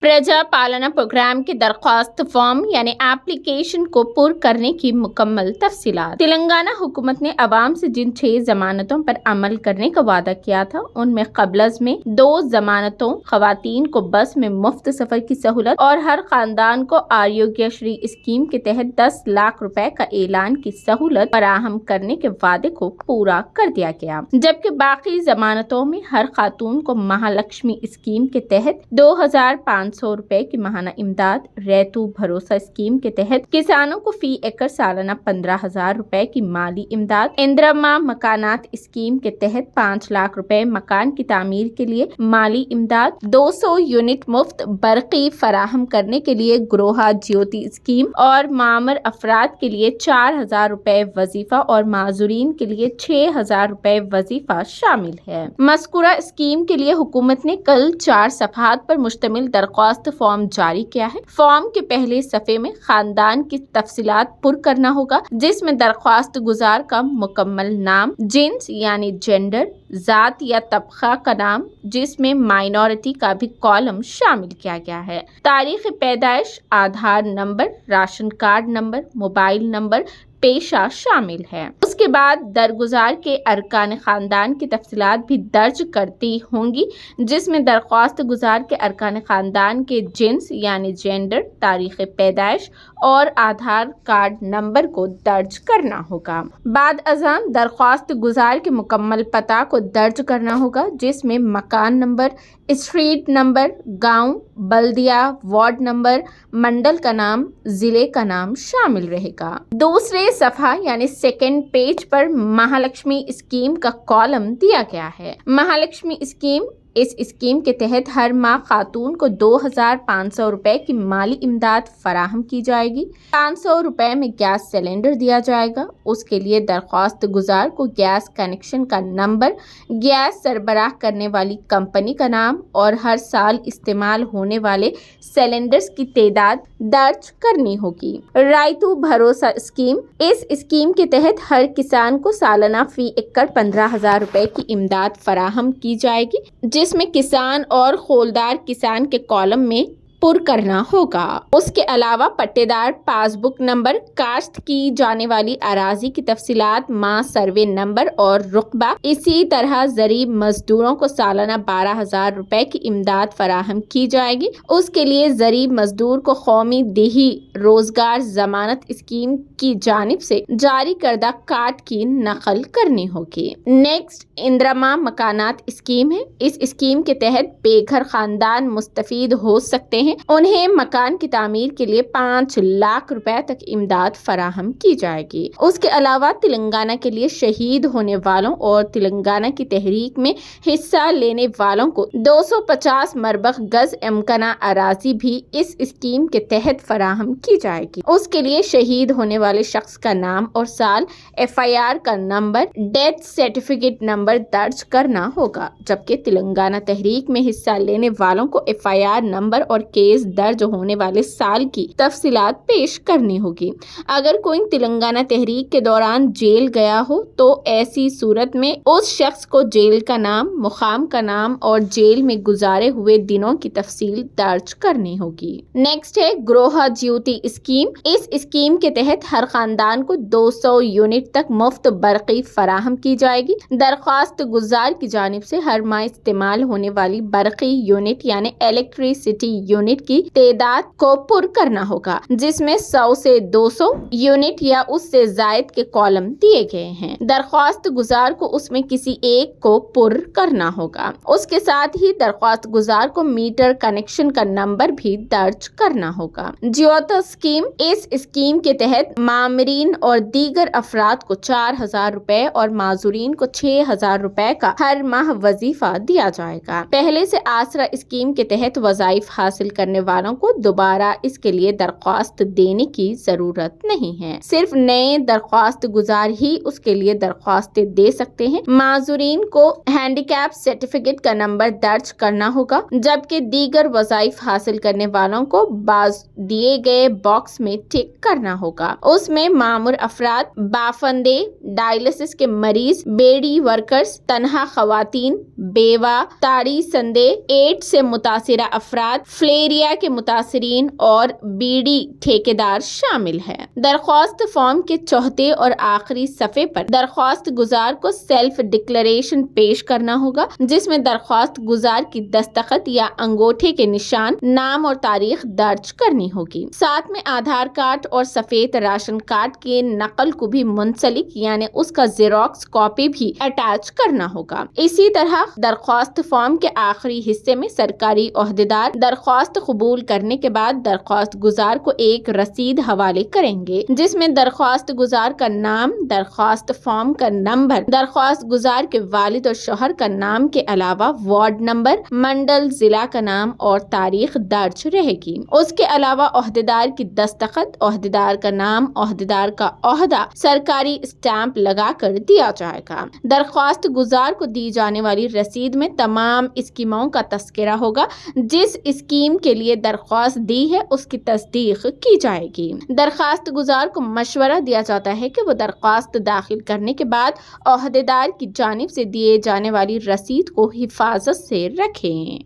प्रजा पालना प्रोग्राम के दरख्वास्त फॉर्म यानी एप्लीकेशन को पुर करने की मुकम्मल तफसीलात। तेलंगाना हुकूमत ने अवाम से जिन 6 जमानतों पर अमल करने का वादा किया था, उनमें कबलज में 2 जमानतों, खवातीन को बस में मुफ्त सफर की सहूलत और हर खानदान को आरोग्यश्री स्कीम के तहत 10 लाख रुपए का ऐलान की सहूलत फराहम करने के वादे को पूरा कर दिया गया, जबकि बाकी जमानतों में हर खातून को महालक्ष्मी स्कीम के तहत 2500 रुपए की माहाना इमदाद, रैतू भरोसा स्कीम के तहत किसानों को फी एकड़ सालाना 15,000 रुपए की माली इमदाद, इंदिरा मकानात स्कीम के तहत 5 लाख रुपए मकान की तामीर के लिए माली इमदाद, 200 यूनिट मुफ्त बरकी फराहम करने के लिए गृहा ज्योति स्कीम और मामर अफराद के लिए 4,000 रुपए वजीफा और माजूरीन के लिए 6,000 रुपए वजीफा शामिल है। मज़कूरा स्कीम के लिए हुकूमत ने कल 4 सफ़हात पर मुश्तमिल दरख्वास्त फॉर्म जारी किया है। फॉर्म के पहले सफ़े में खानदान की तफसीलात पुर करना होगा, जिसमें दरख्वास्त गुजार का मुकम्मल नाम, जिन्स यानी जेंडर, जात या तबका का नाम, जिसमें माइनॉरिटी का भी कॉलम शामिल किया गया है, तारीख पैदाइश, Aadhaar number, ration card number, mobile number, पेशा शामिल है। उसके बाद दरगुजार के अरकान खानदान की तफसीलात भी दर्ज करती होंगी, जिसमें दरख्वास्त गुजार के अरकान खानदान के जिन्स यानी जेंडर, तारीख पैदाइश और आधार कार्ड नंबर को दर्ज करना होगा। बाद अज़ां दरख्वास्त गुजार के मुकम्मल पता को दर्ज करना होगा, जिसमें मकान नंबर, स्ट्रीट नंबर, गांव, बल्दिया, वार्ड नंबर, मंडल का नाम, जिले का नाम शामिल रहेगा। दूसरे सफ़हा यानी सेकेंड पेज पर महालक्ष्मी स्कीम का कॉलम दिया गया है। महालक्ष्मी स्कीम, इस स्कीम के तहत हर माह खातून को 2,500 रुपए की माली इमदाद फराहम की जाएगी। 500 रुपए में गैस सिलेंडर दिया जाएगा। उसके लिए दरख्वास्त गुजार को गैस कनेक्शन का नंबर, गैस सरबराह करने वाली कंपनी का नाम और हर साल इस्तेमाल होने वाले सिलेंडर्स की तादाद दर्ज करनी होगी। रायतू भरोसा स्कीम, इस स्कीम के तहत हर किसान को सालाना फी एकड़ 15,000 रुपए की इमदाद फराहम की जाएगी, जिसमें किसान और खोलदार किसान के कॉलम में पुर करना होगा। उसके अलावा पट्टेदार पासबुक नंबर, काश्त की जाने वाली अराजी की तफसीलात, माह सर्वे नंबर और रुकबा। इसी तरह जरीब मजदूरों को सालाना 12,000 रुपए की इमदाद फराहम की जाएगी। उसके लिए जरीब मजदूर को कौमी देही रोजगार जमानत स्कीम की जानिब से जारी करदा कार्ड की नकल करनी होगी। नेक्स्ट इंदिरा मकानात स्कीम है। इस स्कीम के तहत बेघर खानदान मुस्तफीद हो सकते हैं। उन्हें मकान की तामीर के लिए 5 लाख रुपए तक इमदाद फराहम की जाएगी। उसके अलावा तेलंगाना के लिए शहीद होने वालों और तेलंगाना की तहरीक में हिस्सा लेने वालों को 250 मरबख गज इम्काना अराजी भी इस स्कीम के तहत फराहम की जाएगी। उसके लिए शहीद होने वाले शख्स का नाम और साल, FIR का नंबर, डेथ सर्टिफिकेट नंबर दर्ज करना होगा, जबकि तेलंगाना तहरीक में हिस्सा लेने वालों को FIR नंबर और केस दर्ज होने वाले साल की तफसीलात पेश करनी होगी। अगर कोई तेलंगाना तहरीक के दौरान जेल गया हो तो ऐसी सूरत में उस शख्स को जेल का नाम, मुकाम का नाम और जेल में गुजारे हुए दिनों की तफसील दर्ज करनी होगी। नेक्स्ट है गृहा ज्योति स्कीम। इस स्कीम के तहत हर खानदान को 200 यूनिट तक मुफ्त बरकी फराहम की जाएगी। दरख्वास्त गुजार की जानिब से हर माह इस्तेमाल होने वाली बरकी यूनिट यानी इलेक्ट्रिसिटी यूनिट की तादाद को पुर करना होगा, जिसमें 100 से 200 यूनिट या उससे जायद के कॉलम दिए गए हैं। दरख्वास्त गुजार को उसमें किसी एक को पुर करना होगा। उसके साथ ही दरख्वास्त गुजार को मीटर कनेक्शन का नंबर भी दर्ज करना होगा। ज्योति स्कीम, इस स्कीम के तहत मामरीन और दीगर अफराद को 4,000 रुपए और माजूरीन को 6,000 रुपए का हर माह वजीफा दिया जाएगा। पहले से आसरा स्कीम के तहत वज़ाइफ हासिल करने वालों को दोबारा इसके लिए दरख्वास्त देने की जरूरत नहीं है। सिर्फ नए दरख्वास्त गुजार ही उसके लिए दरख्वास्तें दे सकते हैं। माजूरीन को हैंडीकैप सर्टिफिकेट का नंबर दर्ज करना होगा, जबकि दीगर वज़ाइफ हासिल करने वालों को बाज दिए गए बॉक्स में टिक करना होगा। उसमें मामूर अफराद, बाफंदे, डायलिसिस के मरीज, बेड़ी वर्कर ورکرز، تنہا خواتین، بیوہ، تاڑی سندے، ایڈز سے متاثرہ افراد، فلیریا کے متاثرین اور بیڑی ٹھیکیدار شامل ہیں۔ درخواست فارم کے چوتھے اور آخری صفحے پر درخواست گزار کو سیلف ڈکلریشن پیش کرنا ہوگا، جس میں درخواست گزار کی دستخط یا انگوٹھے کے نشان، نام اور تاریخ درج کرنی ہوگی۔ ساتھ میں آدھار کارڈ اور سفید راشن کارڈ کی نقل کو بھی منسلک یعنی اس کا زیروکس کاپی بھی اٹیچ کرنا ہوگا۔ اسی طرح درخواست فارم کے آخری حصے میں سرکاری عہدیدار درخواست قبول کرنے کے بعد درخواست گزار کو ایک رسید حوالے کریں گے، جس میں درخواست گزار کا نام، درخواست فارم کا نمبر، درخواست گزار کے والد اور شوہر کا نام کے علاوہ وارڈ نمبر، منڈل، ضلع کا نام اور تاریخ درج رہے گی۔ اس کے علاوہ عہدیدار کی دستخط، عہدیدار کا نام، عہدیدار کا عہدہ، سرکاری اسٹیمپ لگا کر دیا جائے گا۔ درخواست گزار کو دی جانے والی رسید میں تمام اسکیموں کا تذکرہ ہوگا۔ جس اسکیم کے لیے درخواست دی ہے اس کی تصدیق کی جائے گی۔ درخواست گزار کو مشورہ دیا جاتا ہے کہ وہ درخواست داخل کرنے کے بعد عہدیدار کی جانب سے دیے جانے والی رسید کو حفاظت سے رکھیں۔